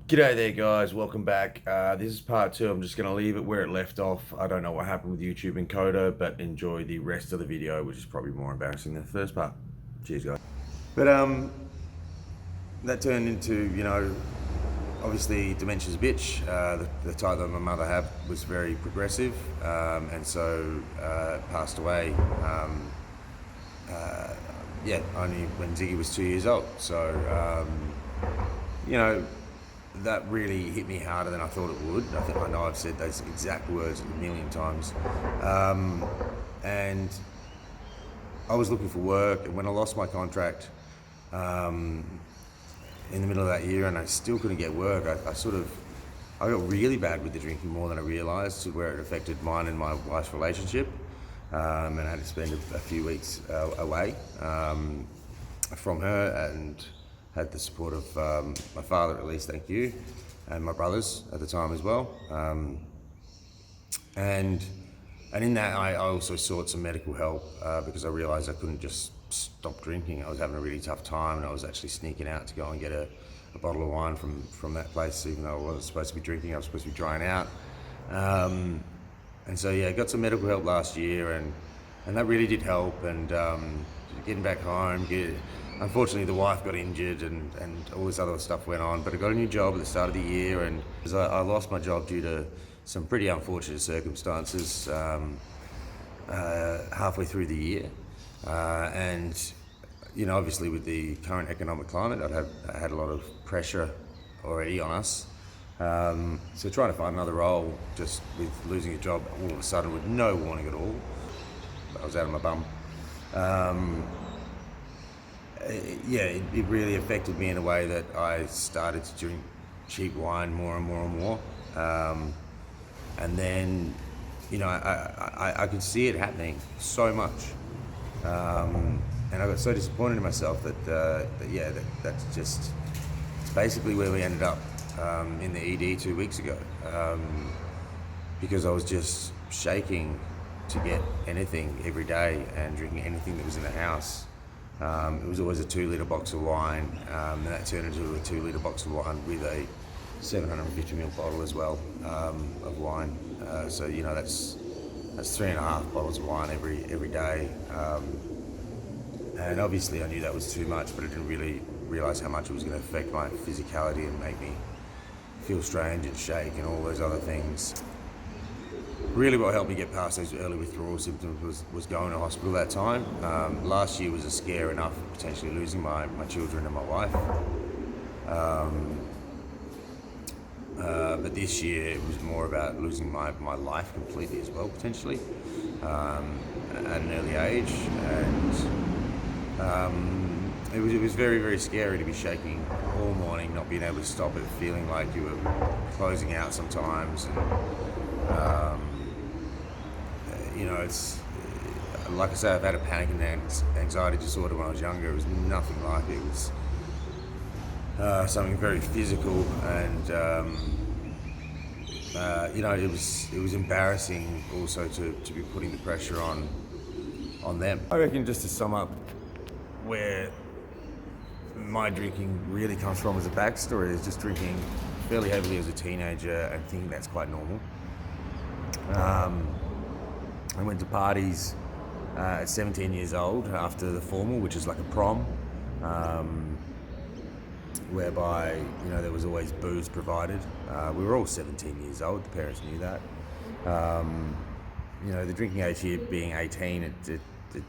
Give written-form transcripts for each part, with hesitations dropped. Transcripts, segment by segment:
G'day there guys, welcome back. This is part two. I'm just going to leave it where it left off. I don't know what happened with YouTube encoder, but enjoy the rest of the video, which is probably more embarrassing than the first part. Cheers guys. But that turned into, obviously dementia's a bitch. The type that my mother had was very progressive, and so passed away. Only when Ziggy was 2 years old. So, that really hit me harder than I thought it would. I know I've said those exact words a million times. And I was looking for work, and when I lost my contract in the middle of that year and I still couldn't get work, I got really bad with the drinking, more than I realised, to where it affected mine and my wife's relationship. And I had to spend a few weeks away from her, and had the support of my father, at least, thank you, and my brothers at the time as well. And in that, I also sought some medical help because I realised I couldn't just stop drinking. I was having a really tough time, and I was actually sneaking out to go and get a bottle of wine from that place, even though I wasn't supposed to be drinking. I was supposed to be drying out. And so, I got some medical help last year, and that really did help. And getting back home, unfortunately the wife got injured and all this other stuff went on, but I got a new job at the start of the year, and I lost my job due to some pretty unfortunate circumstances halfway through the year. And obviously with the current economic climate, I had a lot of pressure already on us. So trying to find another role, just with losing a job all of a sudden with no warning at all, I was out of my bum. It really affected me in a way that I started to drink cheap wine more and more and more. And then, I could see it happening so much. And I got so disappointed in myself that's just, it's basically where we ended up in the ED 2 weeks ago. Because I was just shaking to get anything every day and drinking anything that was in the house. It was always a 2 litre box of wine, and that turned into a 2 litre box of wine with a 750ml bottle as well of wine. So that's 3.5 bottles of wine every day. And obviously I knew that was too much, but I didn't really realise how much it was going to affect my physicality and make me feel strange and shake and all those other things. Really what helped me get past those early withdrawal symptoms was going to hospital that time. Last year was a scare enough of potentially losing my children and my wife. But this year it was more about losing my life completely as well, potentially, at an early age. And it was very, very scary to be shaking all morning, not being able to stop it, feeling like you were closing out sometimes. And, it's, like I say, I've had a panic and anxiety disorder when I was younger. It was nothing like it. It was something very physical, and it was embarrassing also to be putting the pressure on them. I reckon, just to sum up where my drinking really comes from as a backstory, is just drinking fairly heavily as a teenager and thinking that's quite normal. I went to parties at 17 years old after the formal, which is like a prom, whereby there was always booze provided. We were all 17 years old. The parents knew that. The drinking age here being 18, it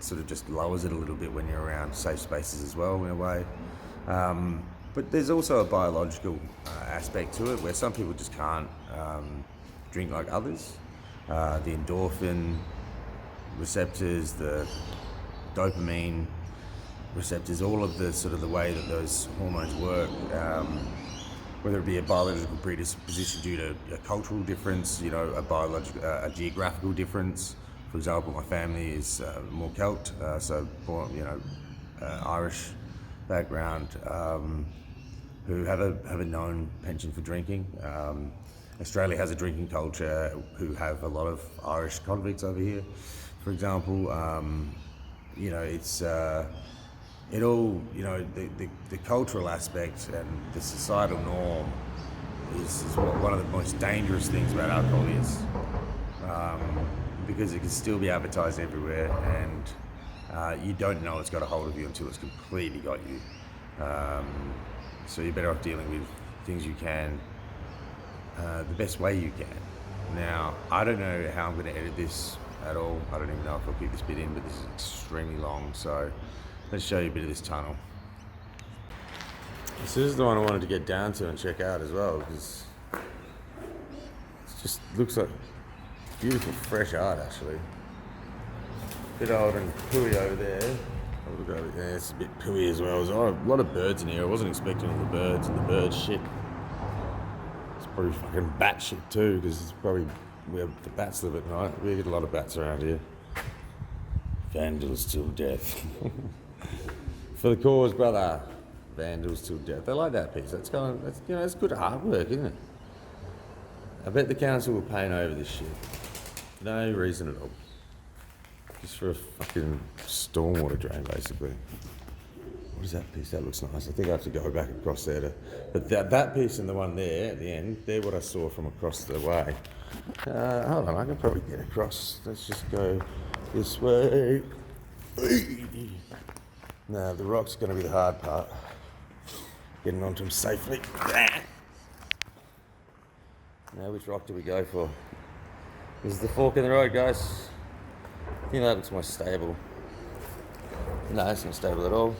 sort of just lowers it a little bit when you're around safe spaces as well, in a way. But there's also a biological aspect to it, where some people just can't drink like others. The endorphin receptors, the dopamine receptors, all of the sort of the way that those hormones work, whether it be a biological predisposition due to a cultural difference, a geographical difference. For example, my family is more Celt, so born, Irish background, who have a known penchant for drinking. Australia has a drinking culture, who have a lot of Irish convicts over here, for example. It's it all, the cultural aspect and the societal norm is what one of the most dangerous things about alcohol is, because it can still be advertised everywhere, and you don't know it's got a hold of you until it's completely got you. So you're better off dealing with things you can the best way you can. Now, I don't know how I'm going to edit this at all. I don't even know if I'll keep this bit in, but this is extremely long, so let's show you a bit of this tunnel. This is the one I wanted to get down to and check out as well, because it just looks like beautiful fresh art actually. Bit old and pooey over there. Yeah, it's a bit pooey as well. There's a lot of birds in here. I wasn't expecting all the birds and the bird shit. It's probably fucking bat shit too, because it's probably where the bats live at night. We get a lot of bats around here. Vandals till death. For the cause, brother. Vandals till death. They like that piece. That's good artwork, isn't it? I bet the council will paint over this shit. No reason at all. Just for a fucking stormwater drain, basically. What is that piece? That looks nice. I think I have to go back across there but that piece and the one there at the end, they're what I saw from across the way. Hold on, I can probably get across. Let's just go this way. No, the rock's going to be the hard part. Getting onto them safely. Now, which rock do we go for? This is the fork in the road, guys. I think that looks more stable. No, it's not stable at all.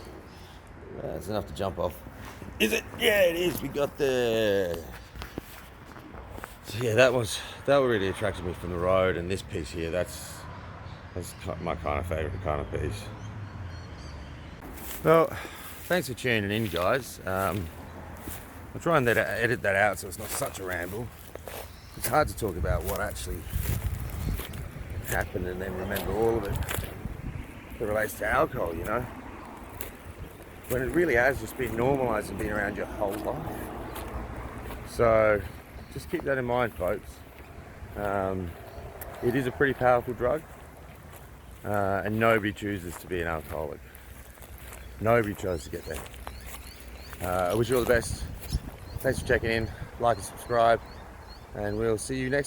It's enough to jump off. Is it? Yeah, it is. We got there. So yeah, that really attracted me from the road, and this piece here, that's my kind of favourite kind of piece. Well, thanks for tuning in, guys. I'll try and edit that out so it's not such a ramble. It's hard to talk about what actually happened and then remember all of it that relates to alcohol, you know, when it really has just been normalised and been around your whole life. So just keep that in mind, folks. It is a pretty powerful drug, and nobody chooses to be an alcoholic. Nobody chose to get there. I wish you all the best. Thanks for checking in. Like and subscribe, and we'll see you next time.